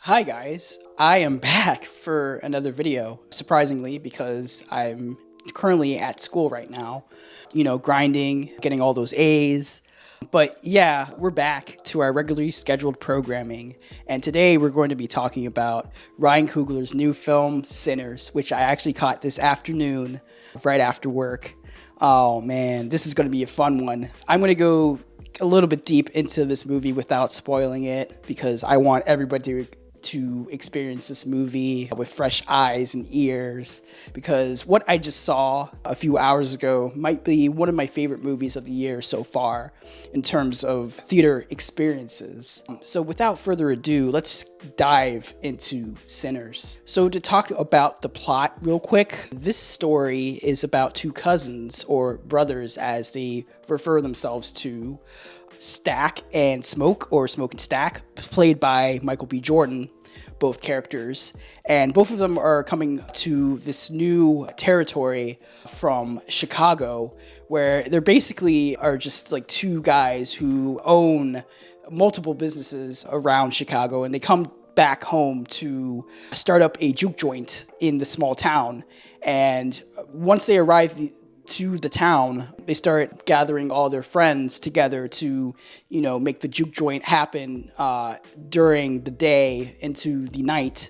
Hi guys, I am back for another video, surprisingly, because I'm currently at school right now, grinding, getting all those A's. But yeah, we're back to our regularly scheduled programming, and today we're going to be talking about Ryan Coogler's new film, Sinners, which I actually caught this afternoon, right after work. Oh man, this is going to be a fun one. I'm going to go a little bit deep into this movie without spoiling it, because I want everybody to experience this movie with fresh eyes and ears, because what I just saw a few hours ago might be one of my favorite movies of the year so far in terms of theater experiences. So without further ado, let's dive into Sinners. So to talk about the plot real quick, this story is about two cousins, or brothers as they refer themselves to, Stack and Smoke, or Smoke and Stack, played by Michael B. Jordan, both characters. And both of them are coming to this new territory from Chicago, where they're basically are just like two guys who own multiple businesses around Chicago, and they come back home to start up a juke joint in the small town. And once they arrive to the town, they start gathering all their friends together to, make the juke joint happen during the day into the night.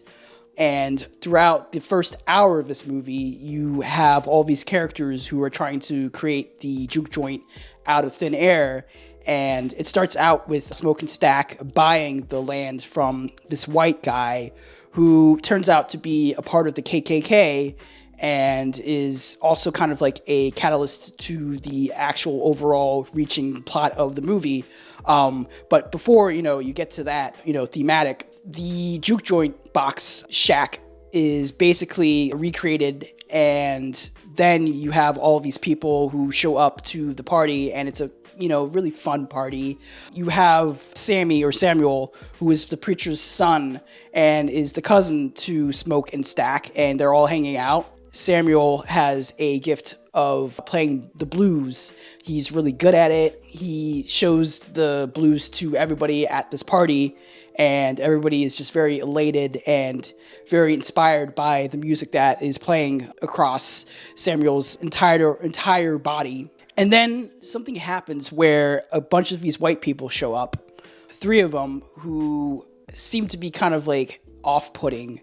And throughout the first hour of this movie, you have all these characters who are trying to create the juke joint out of thin air. And it starts out with Smoke and Stack buying the land from this white guy who turns out to be a part of the KKK, and is also kind of like a catalyst to the actual overall reaching plot of the movie. But before, you get to that, thematic, the juke joint box shack is basically recreated, and then you have all these people who show up to the party, and it's a really fun party. You have Sammy, or Samuel, who is the preacher's son and is the cousin to Smoke and Stack, and they're all hanging out. Samuel has a gift of playing the blues. He's really good at it. He shows the blues to everybody at this party, and everybody is just very elated and very inspired by the music that is playing across Samuel's entire body. And then something happens where a bunch of these white people show up, three of them, who seem to be kind of like off-putting.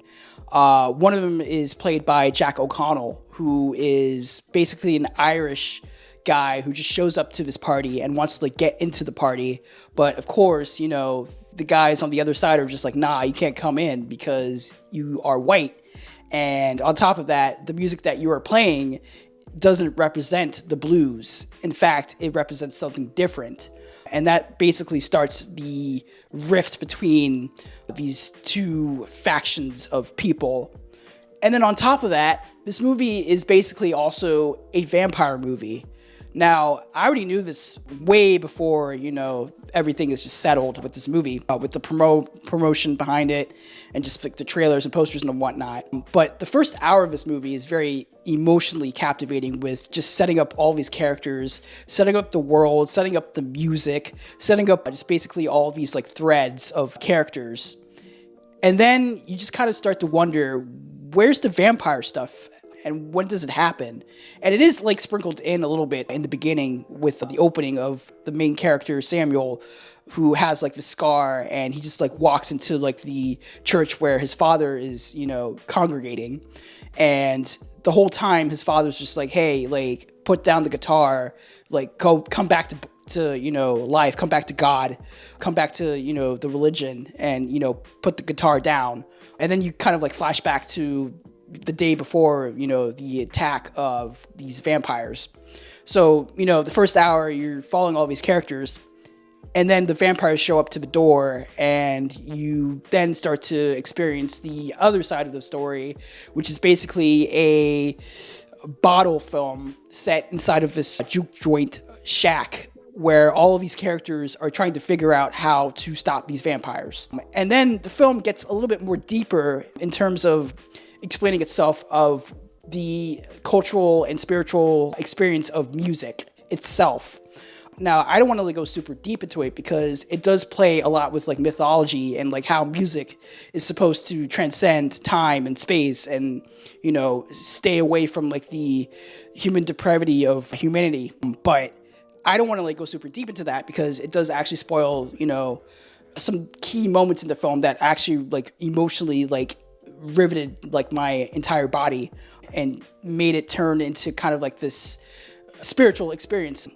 One of them is played by Jack O'Connell, who is basically an Irish guy who just shows up to this party and wants to get into the party. But of course, the guys on the other side are just like, nah, you can't come in because you are white. And on top of that, the music that you are playing doesn't represent the blues. In fact, it represents something different. And that basically starts the rift between these two factions of people. And then on top of that, this movie is basically also a vampire movie. Now, I already knew this way before, everything is just settled with this movie, with the promotion behind it and just like the trailers and posters and whatnot. But the first hour of this movie is very emotionally captivating, with just setting up all these characters, setting up the world, setting up the music, setting up just basically all these threads of characters. And then you just kind of start to wonder, where's the vampire stuff? And when does it happen? And it is sprinkled in a little bit in the beginning with the opening of the main character, Samuel, who has the scar, and he just walks into the church where his father is, congregating. And the whole time his father's just hey, put down the guitar, come back to life, come back to God, come back to, the religion, and, put the guitar down. And then you kind of flash back to the day before, the attack of these vampires. So, the first hour, you're following all these characters, and then the vampires show up to the door, and you then start to experience the other side of the story, which is basically a bottle film set inside of this juke joint shack, where all of these characters are trying to figure out how to stop these vampires. And then the film gets a little bit more deeper in terms of explaining itself of the cultural and spiritual experience of music itself. Now, I don't want to like go super deep into it because it does play a lot with like mythology and like how music is supposed to transcend time and space and, you know, stay away from like the human depravity of humanity. But I don't want to like go super deep into that because it does actually spoil, you know, some key moments in the film that actually like emotionally like riveted like my entire body and made it turn into kind of like this spiritual experience,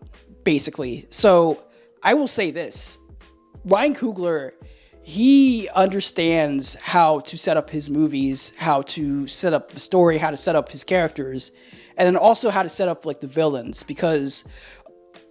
basically. So I will say this: Ryan Coogler, he understands how to set up his movies, how to set up the story, how to set up his characters, and then also how to set up like the villains. Because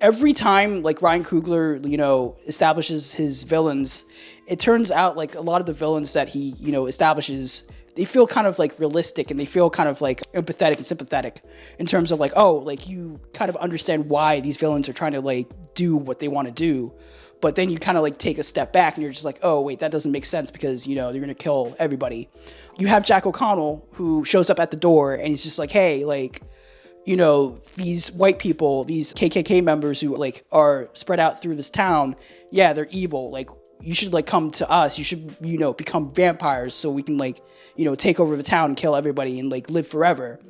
every time like Ryan Coogler, you know, establishes his villains, it turns out like a lot of the villains that he, you know, establishes, they feel kind of like realistic and they feel kind of like empathetic and sympathetic in terms of like, oh, like you kind of understand why these villains are trying to like do what they want to do. But then you kind of like take a step back and you're just like, oh, wait, that doesn't make sense because, you know, they're going to kill everybody. You have Jack O'Connell who shows up at the door and he's just like, hey, like, you know, these white people, these KKK members who like are spread out through this town, yeah, they're evil. Like, you should like come to us. You should, you know, become vampires so we can like, you know, take over the town and kill everybody and like live forever.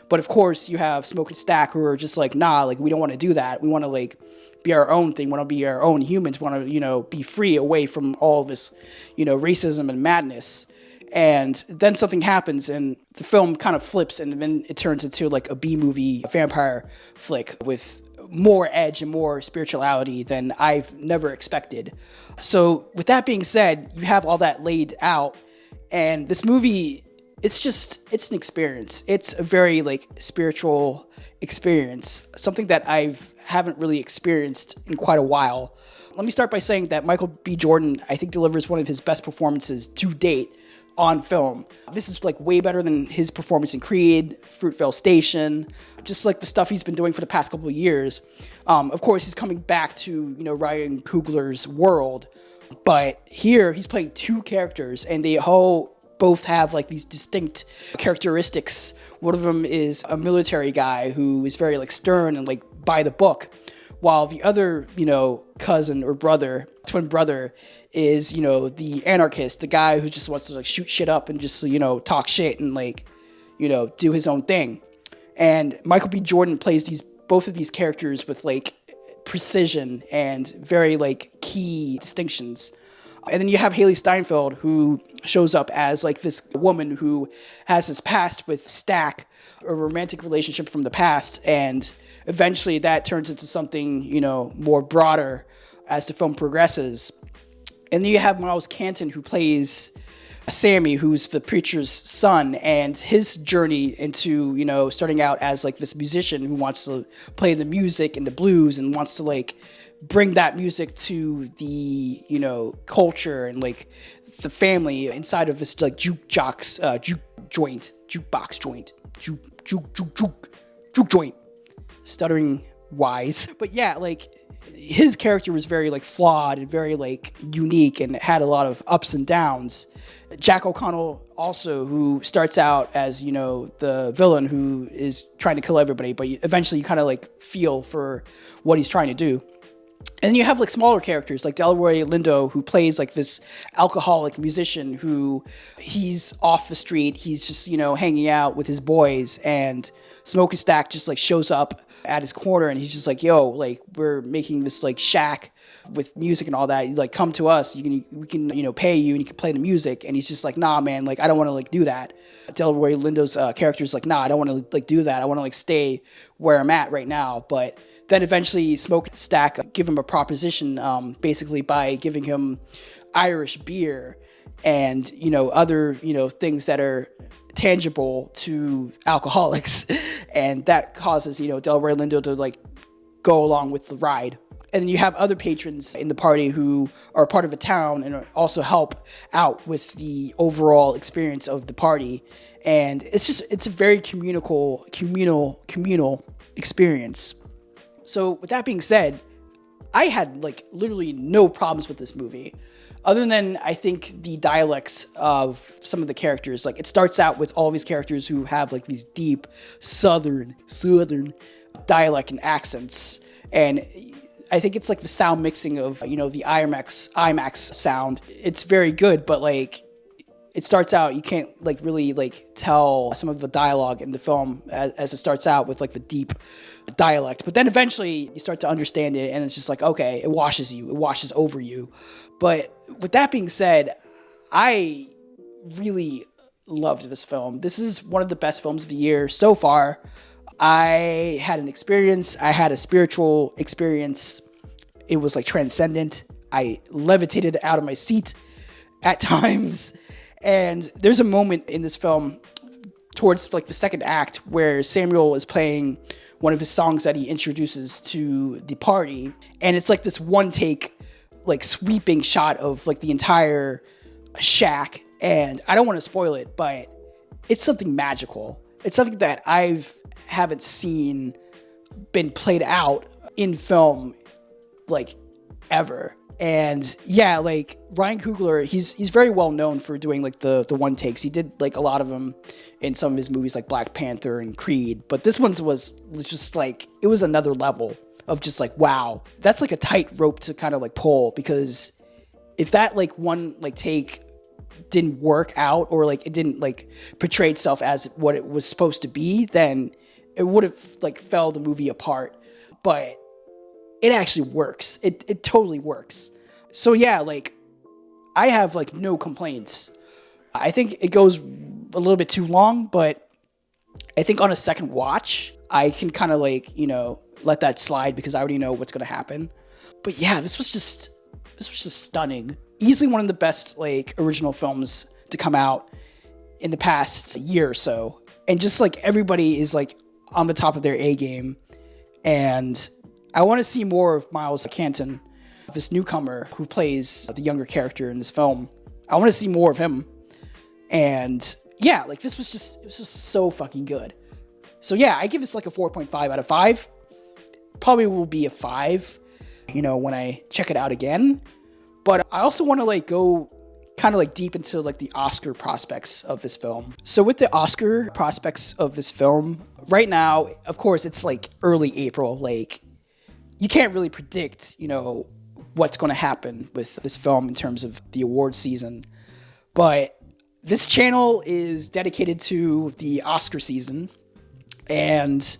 But of course you have Smoke and Stack who are just like, nah, like we don't want to do that. We want to like be our own thing. We want to be our own humans. We want to, you know, be free away from all this, you know, racism and madness. And then something happens and the film kind of flips and then it turns into like a B-movie vampire flick with more edge and more spirituality than I've never expected. So with that being said, you have all that laid out and this movie, it's an experience. It's a very like spiritual experience, something that haven't really experienced in quite a while. Let me start by saying that Michael B. Jordan, I think, delivers one of his best performances to date on film. This is like way better than his performance in Creed, Fruitvale Station, just like the stuff he's been doing for the past couple of years. Of course, he's coming back to, you know, Ryan Coogler's world, but here he's playing two characters and they both have like these distinct characteristics. One of them is a military guy who is very like stern and like by the book, while the other, you know, cousin or brother, twin brother, is, you know, the anarchist, the guy who just wants to like shoot shit up and just, you know, talk shit and like, you know, do his own thing. And Michael B. Jordan plays both of these characters with like precision and very like key distinctions. And then you have Haley Steinfeld, who shows up as like this woman who has this past with Stack, a romantic relationship from the past, and eventually that turns into something, you know, more broader as the film progresses. And then you have Miles Canton, who plays Sammy, who's the preacher's son, and his journey into, you know, starting out as like this musician who wants to play the music and the blues and wants to like bring that music to the, you know, culture and like the family inside of this like jukebox joint, stuttering wise. But yeah, like his character was very like flawed and very like unique and had a lot of ups and downs. Jack O'Connell also, who starts out as, you know, the villain who is trying to kill everybody, but eventually you kind of like feel for what he's trying to do. And then you have like smaller characters like Delroy Lindo, who plays like this alcoholic musician who he's off the street. He's just, you know, hanging out with his boys, and Smoke and Stack just like shows up at his corner and he's just like, yo, like we're making this like shack with music and all that. You like come to us, we can, you know, pay you and you can play the music. And he's just like, nah, man, like I don't want to like do that. Delroy Lindo's character is like, nah, I don't want to like do that. I want to like stay where I'm at right now. But then eventually Smoke and Stack give him a proposition, basically by giving him Irish beer and, you know, other, you know, things that are tangible to alcoholics. And that causes, you know, Delroy Lindo to like go along with the ride. And then you have other patrons in the party who are part of a town and also help out with the overall experience of the party. And it's a very communal experience. So with that being said, I had like literally no problems with this movie, other than I think the dialects of some of the characters. Like it starts out with all these characters who have like these deep southern dialect and accents, and I think it's like the sound mixing of, the IMAX sound. It's very good, but like it starts out, you can't like really like tell some of the dialogue in the film as it starts out with like the deep dialect. But then eventually you start to understand it, and it's just like, okay, it washes over you. But with that being said, I really loved this film. This is one of the best films of the year so far. I had a spiritual experience. It was like transcendent. I levitated out of my seat at times. And there's a moment in this film towards like the second act where Samuel is playing one of his songs that he introduces to the party. And it's like this one take, like sweeping shot of like the entire shack. And I don't want to spoil it, but it's something magical. It's something that haven't seen been played out in film like ever. And yeah, like Ryan Coogler, he's very well known for doing like the one takes. He did like a lot of them in some of his movies like Black Panther and Creed, but this one was just like, it was another level of just like, wow, that's like a tight rope to kind of like pull, because if that like one like take didn't work out, or like it didn't like portray itself as what it was supposed to be, then it would have like fell the movie apart. But it actually works. It totally works. So yeah, like I have like no complaints. I think it goes a little bit too long, but I think on a second watch, I can kind of like, let that slide because I already know what's going to happen. But yeah, this was just stunning. Easily one of the best like original films to come out in the past year or so. And just like everybody is like on the top of their A game. And I want to see more of Miles Canton, this newcomer who plays the younger character in this film. I want to see more of him. And yeah, like it was just so fucking good. So yeah, I give this like a 4.5 out of 5. Probably will be a 5, when I check it out again. But I also want to like go kind of like deep into like the Oscar prospects of this film. So with the Oscar prospects of this film, right now, of course, it's like early April. Like you can't really predict, what's going to happen with this film in terms of the award season. But this channel is dedicated to the Oscar season and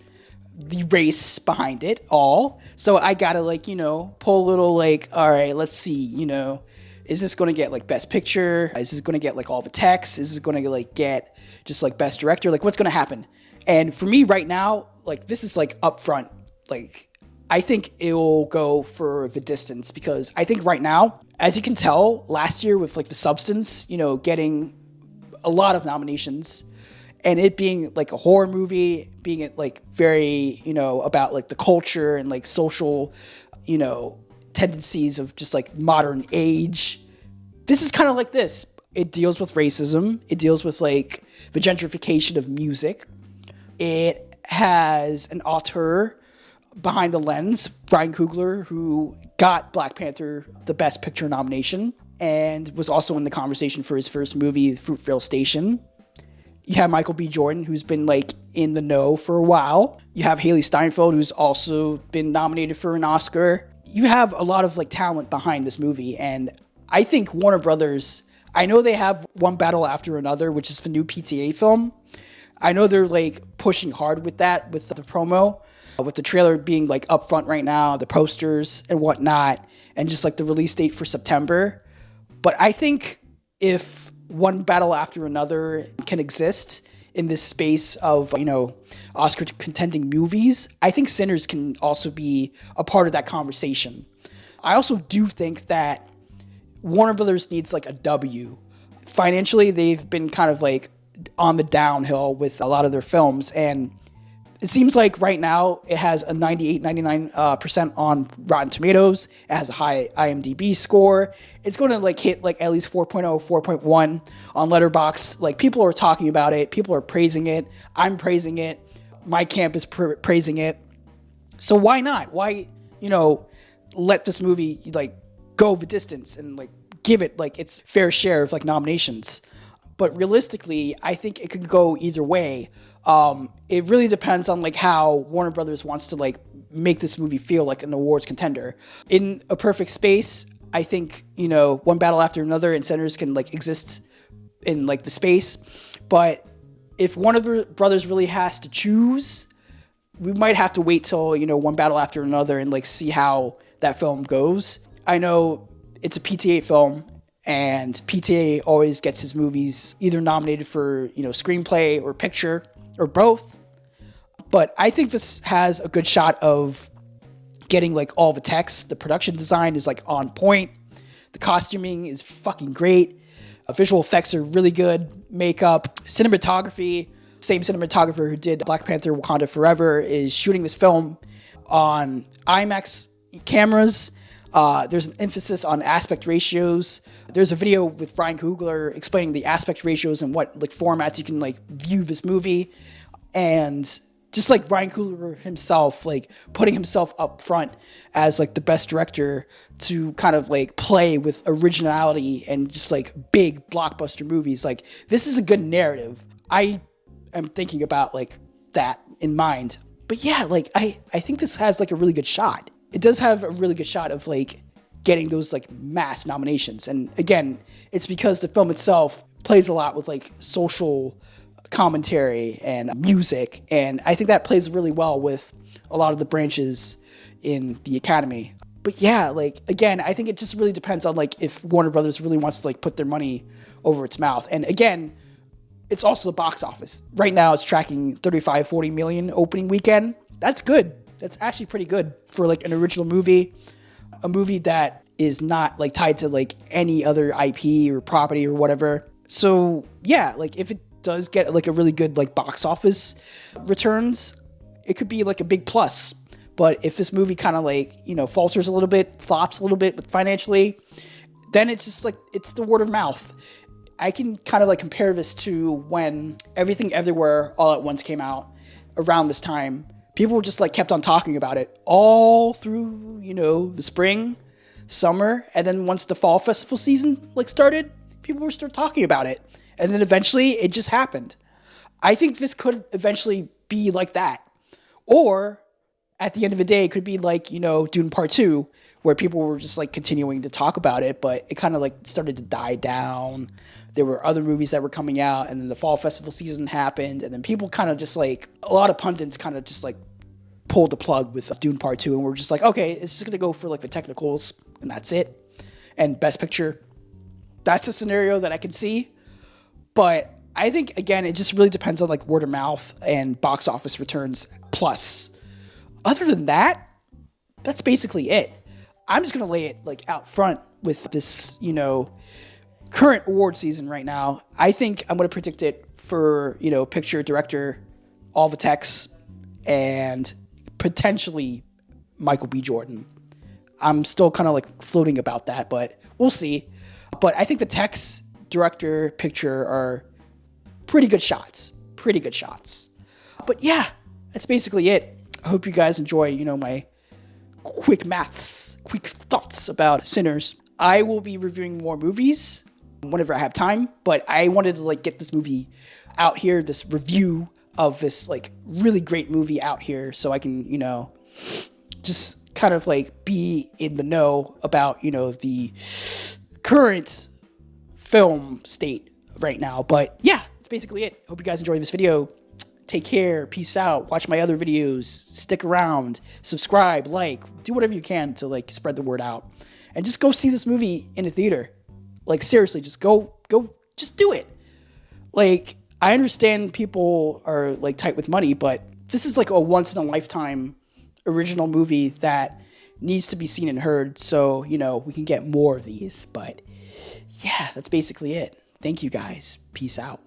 the race behind it all. So I gotta like, pull a little like, all right, let's see, is this going to get like best picture? Is this going to get like all the text? Is this going to like get just like best director? Like what's going to happen? And for me right now, like this is like upfront. Like I think it will go for the distance, because I think right now, as you can tell, last year with like The Substance, getting a lot of nominations, and it being like a horror movie, being like very, about like the culture and like social, tendencies of just like modern age. This is kind of like this. It deals with racism. It deals with like the gentrification of music. It has an auteur behind the lens, Ryan Coogler, who got Black Panther the Best Picture nomination and was also in the conversation for his first movie, Fruitvale Station. You have Michael B. Jordan, who's been like in the know for a while. You have Haley Steinfeld, who's also been nominated for an Oscar. You have a lot of like talent behind this movie, and I think Warner Brothers, I know they have One Battle After Another, which is the new PTA film. I know they're like pushing hard with that, with the promo, with the trailer being like up front right now, the posters and whatnot, and just like the release date for September. But I think if One Battle After Another can exist in this space of, Oscar contending movies, I think Sinners can also be a part of that conversation. I also do think that Warner Brothers needs like a W. Financially, they've been kind of like on the downhill with a lot of their films, and it seems like right now it has a 99% on Rotten Tomatoes. It has a high IMDb score. It's going to like hit like at least 4.0, 4.1 on Letterboxd. Like people are talking about it. People are praising it. I'm praising it. My camp is praising it. So why not? Why, let this movie like go the distance and like give it like its fair share of like nominations. But realistically, I think it could go either way. It really depends on like how Warner Brothers wants to like make this movie feel like an awards contender. In a perfect space, I think, you know, one battle after another and Sinners can like exist in like the space. But if Warner Brothers really has to choose, we might have to wait till, you know, one battle after another and like see how that film goes. I know it's a PTA film, and PTA always gets his movies either nominated for, you know, screenplay or picture or both. But I think this has a good shot of getting like all the text. The production design is like on point. The costuming is fucking great. Visual effects are really good. Makeup, cinematography. Same cinematographer who did Black Panther: Wakanda Forever is shooting this film on IMAX cameras. There's an emphasis on aspect ratios. There's a video with Brian Coogler explaining the aspect ratios and what like formats you can like view this movie. And just like Brian Coogler himself, like putting himself up front as like the best director to kind of like play with originality and just like big blockbuster movies. Like, this is a good narrative. I am thinking about like that in mind. But yeah, like I think this has like a really good shot. It does have a really good shot of like getting those like mass nominations. And again, it's because the film itself plays a lot with like social commentary and music, and I think that plays really well with a lot of the branches in the Academy. But yeah, like again, I think it just really depends on like if Warner Brothers really wants to like put their money over its mouth. And again, it's also the box office. Right now it's tracking 35-40 million opening weekend. That's good. That's actually pretty good for like an original movie, a movie that is not like tied to like any other IP or property or whatever. So yeah, like if it does get like a really good like box office returns, it could be like a big plus. But if this movie kind of like, you know, falters a little bit, flops a little bit financially, then it's just like, it's the word of mouth. I can kind of like compare this to when Everything Everywhere All at Once came out around this time. People just like kept on talking about it all through, you know, the spring, summer, and then once the fall festival season like started, people were start talking about it. And then eventually it just happened. I think this could eventually be like that. Or at the end of the day, it could be like, you know, Dune Part 2, where people were just like continuing to talk about it, but it kind of like started to die down. There were other movies that were coming out, and then the fall festival season happened, and then people kind of just like, a lot of pundits kind of just like pulled the plug with Dune Part 2, and we're just like, okay, it's just going to go for like the technicals, and that's it. And Best Picture, that's a scenario that I can see. But I think, again, it just really depends on like word of mouth and box office returns plus. Other than that, that's basically it. I'm just going to lay it like out front with this, you know, current award season right now. I think I'm going to predict it for, you know, picture, director, all the techs, and potentially Michael B. Jordan. I'm still kind of like floating about that, but we'll see. But I think the techs, director, picture are pretty good shots. Pretty good shots. But yeah, that's basically it. I hope you guys enjoy, you know, my quick thoughts about Sinners. I will be reviewing more movies whenever I have time, but I wanted to like get this movie out here, this review of this like really great movie out here, so I can, you know, just kind of like be in the know about, you know, the current film state right now. But yeah, that's basically it. Hope you guys enjoyed this video. Take care. Peace out. Watch my other videos. Stick around. Subscribe. Like. Do whatever you can to like spread the word out. And just go see this movie in a theater. Like, seriously, just go. Just do it. Like, I understand people are like tight with money, but this is like a once in a lifetime original movie that needs to be seen and heard. So, you know, we can get more of these. But yeah, that's basically it. Thank you guys. Peace out.